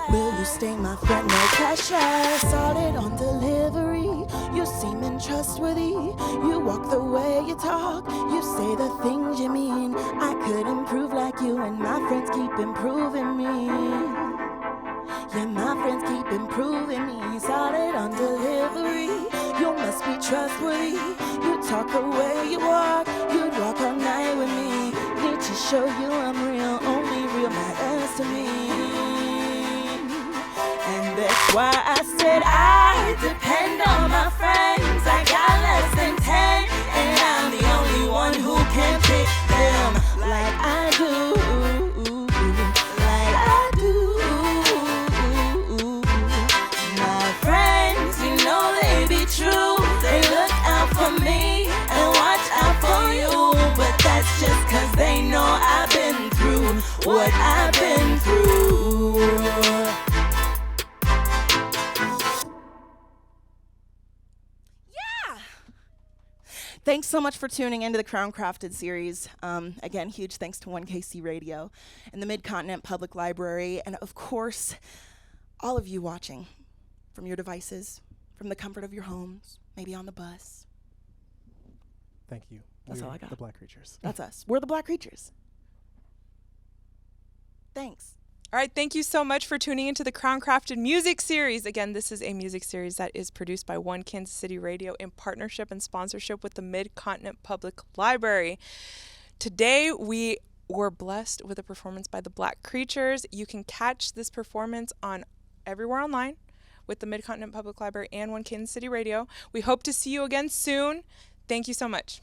will you stay my friend? No pressure. Solid on delivery. You seem untrustworthy. You walk the way you talk. You say the things you mean. I could improve like you, and my friends keep improving me. Yeah, my friends keep improving me. Solid on delivery. You must be trustworthy. You talk the way you walk. You'd walk all night with me. Need to show you I'm real. Only real matters to me. And that's why I said I depend on my friends. I got less than 10, and I'm the only one who can pick them like I do. Like I do. My friends, you know they be true. They look out for me and watch out for you. But that's just cause they know I've been through what I've been through. Thanks so much for tuning into the Crown Crafted series. Again, huge thanks to 1KC Radio and the Mid-Continent Public Library, and of course, all of you watching from your devices, from the comfort of your homes, maybe on the bus. Thank you. That's We're all I got. The Black Creatures. That's us. We're the Black Creatures. Thanks. All right, thank you so much for tuning into the Crown Crafted Music Series. Again, this is a music series that is produced by One Kansas City Radio in partnership and sponsorship with the Mid-Continent Public Library. Today, we were blessed with a performance by the Black Creatures. You can catch this performance on everywhere online with the Mid-Continent Public Library and One Kansas City Radio. We hope to see you again soon. Thank you so much.